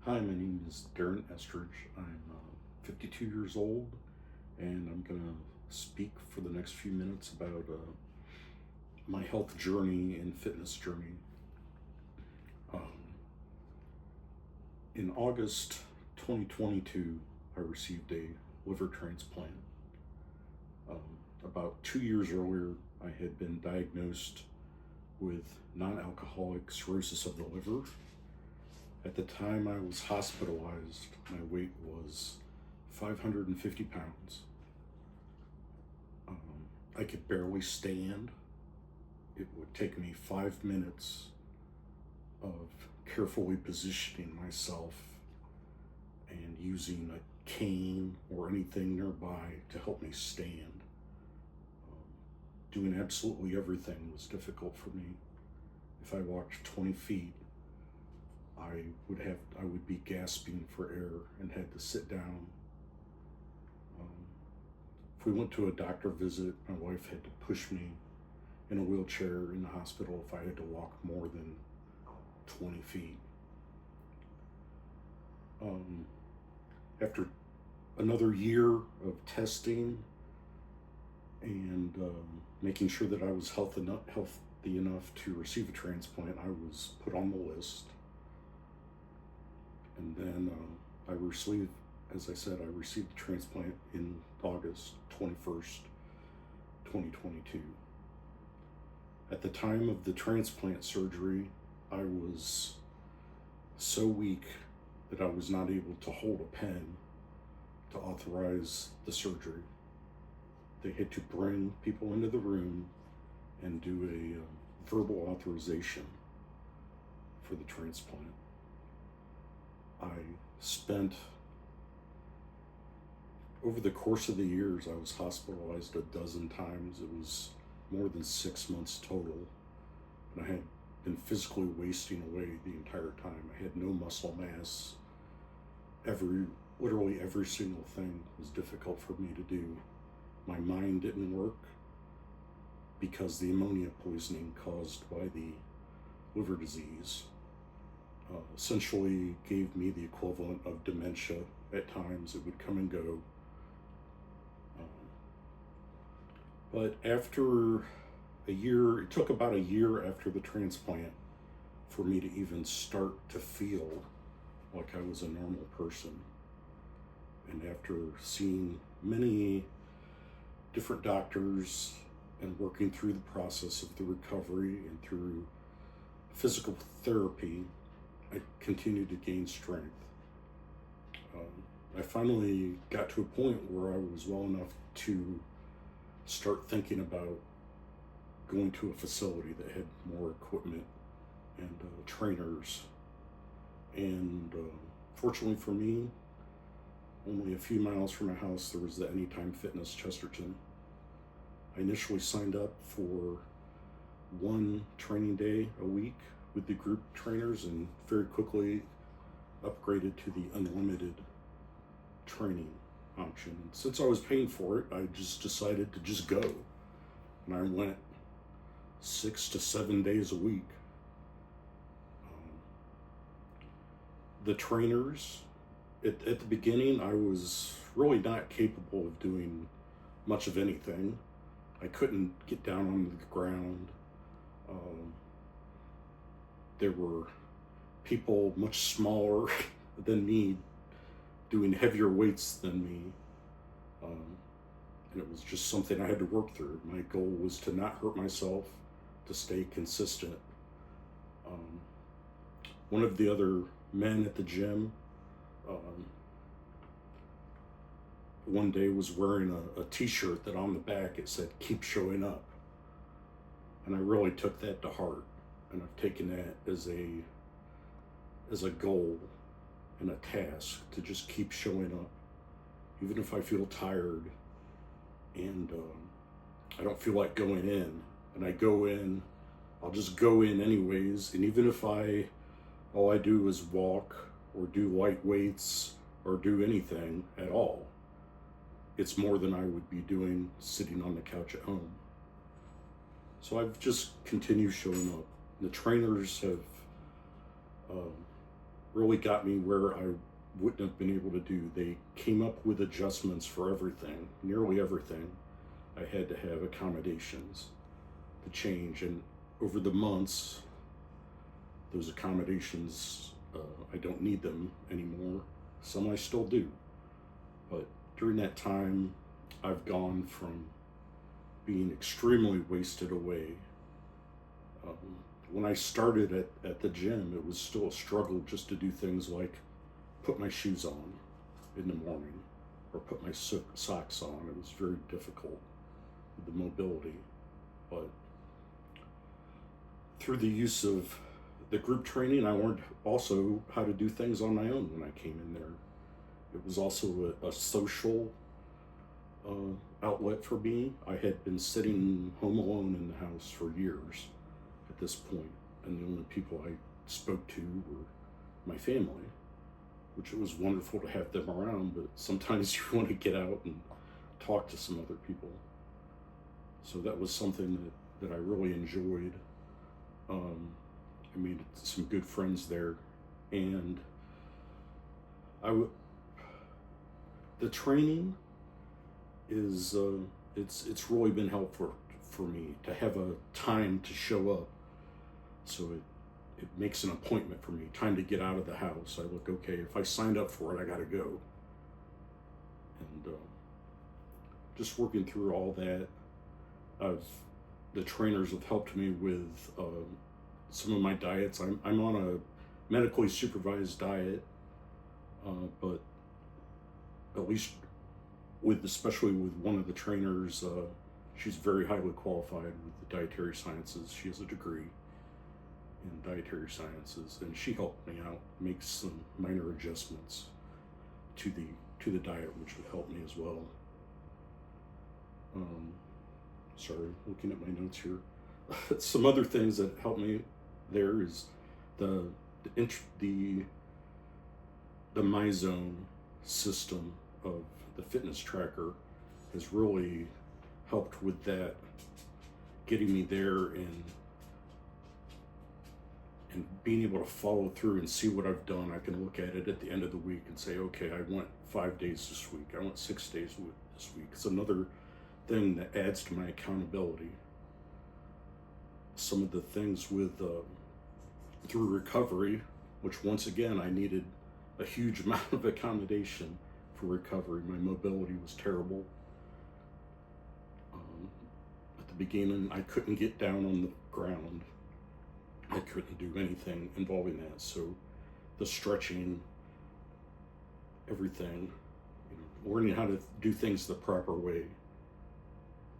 Hi, my name is Darren Estridge. I'm 52 years old, and I'm going to speak for the next few minutes about my health journey and fitness journey. Um, in August 2022, I received a liver transplant. About 2 years earlier, I had been diagnosed with non-alcoholic cirrhosis of the liver. At the time I was hospitalized, my weight was 550 pounds. I could barely stand. It would take me 5 minutes of carefully positioning myself and using a cane or anything nearby to help me stand. Doing absolutely everything was difficult for me. If I walked 20 feet, I would be gasping for air and had to sit down. If we went to a doctor visit, my wife had to push me in a wheelchair in the hospital if I had to walk more than 20 feet. After another year of testing and making sure that I was healthy enough to receive a transplant, I was put on the list. And then I received, as I said, I received the transplant in August 21st, 2022. At the time of the transplant surgery, I was so weak that I was not able to hold a pen to authorize the surgery. They had to bring people into the room and do a verbal authorization for the transplant. I spent, over the course of the years, I was hospitalized a dozen times. It was more than 6 months total. And I had been physically wasting away the entire time. I had no muscle mass. Literally every single thing was difficult for me to do. My mind didn't work because the ammonia poisoning caused by the liver disease essentially gave me the equivalent of dementia. At times it would come and go. But after a year, it took about a year after the transplant for me to even start to feel like I was a normal person. And after seeing many different doctors and working through the process of the recovery and through physical therapy, I continued to gain strength. I finally got to a point where I was well enough to start thinking about going to a facility that had more equipment and trainers. And fortunately for me, only a few miles from my house, there was the Anytime Fitness Chesterton. I initially signed up for one training day a week with the group trainers and very quickly upgraded to the unlimited training option. Since I was paying for it, I just decided to just go. And I went 6 to 7 days a week. The trainers, at the beginning, I was really not capable of doing much of anything. I couldn't get down on the ground. There were people much smaller than me doing heavier weights than me. And it was just something I had to work through. My goal was to not hurt myself, to stay consistent. One of the other men at the gym one day was wearing a t-shirt that on the back it said, "Keep showing up." And I really took that to heart. And I've taken that as a goal and a task to just keep showing up. Even if I feel tired and I don't feel like going in, and I go in, I'll just go in anyways. And even if all I do is walk or do light weights or do anything at all, it's more than I would be doing sitting on the couch at home. So I've just continued showing up. The trainers have really got me where I wouldn't have been able to do. They came up with adjustments for everything, nearly everything. I had to have accommodations to change, and over the months, those accommodations, I don't need them anymore. Some I still do, but during that time, I've gone from being extremely wasted away. When I started at the gym, it was still a struggle just to do things like put my shoes on in the morning or put my socks on. It was very difficult with the mobility. But through the use of the group training, I learned also how to do things on my own when I came in there. It was also a social outlet for me. I had been sitting home alone in the house for years at this point, and the only people I spoke to were my family, which it was wonderful to have them around, but sometimes you want to get out and talk to some other people. So that was something that I really enjoyed. I made some good friends there, and the training is it's really been helpful for me to have a time to show up. So it makes an appointment for me, time to get out of the house. I look, okay, if I signed up for it, I gotta go. And just working through all that, the trainers have helped me with some of my diets. I'm on a medically supervised diet, but at least especially with one of the trainers, she's very highly qualified with the dietary sciences. She has a degree in dietary sciences, and she helped me out, make some minor adjustments to the diet, which would help me as well. Sorry, looking at my notes here. Some other things that helped me there is the MyZone system of the fitness tracker has really helped with that, getting me there and being able to follow through and see what I've done. I can look at it at the end of the week and say, okay, I went 5 days this week. I went 6 days this week. It's another thing that adds to my accountability. Some of the things with through recovery, which once again I needed a huge amount of accommodation for recovery. My mobility was terrible. At the beginning, I couldn't get down on the ground. I couldn't do anything involving that. So the stretching, everything, learning how to do things the proper way.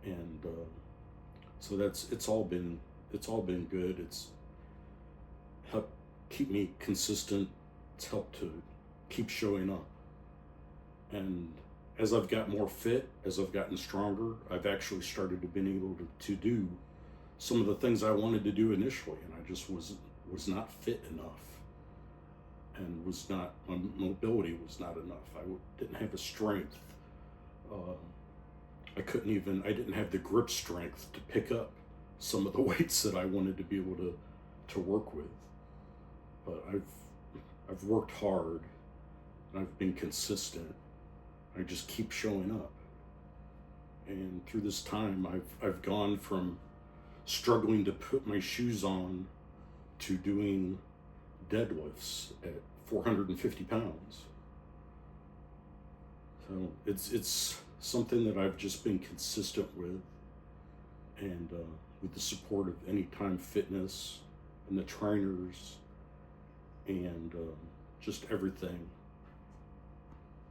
And so it's all been good. It's helped keep me consistent. It's helped to keep showing up. And as I've got more fit, as I've gotten stronger, I've actually started to been able to do some of the things I wanted to do initially, and I just was not fit enough, and my mobility was not enough. I didn't have the strength. I didn't have the grip strength to pick up some of the weights that I wanted to be able to work with. But I've worked hard, and I've been consistent. I just keep showing up. And through this time, I've gone from struggling to put my shoes on to doing deadlifts at 450 pounds. So it's something that I've just been consistent with, and with the support of Anytime Fitness and the trainers and just everything,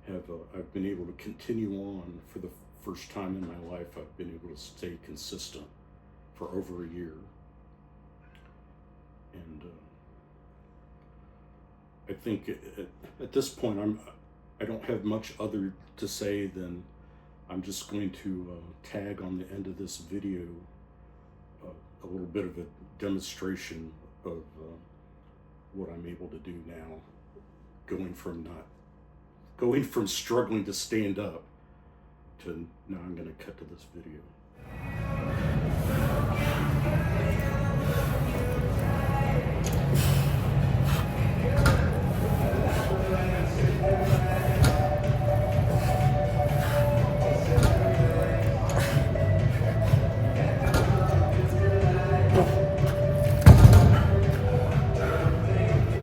I've been able to continue on. For the first time in my life, I've been able to stay consistent for over a year. And I think at this point, I don't have much other to say than I'm just going to tag on the end of this video a little bit of a demonstration of what I'm able to do now, going from struggling to stand up to now I'm going to cut to this video.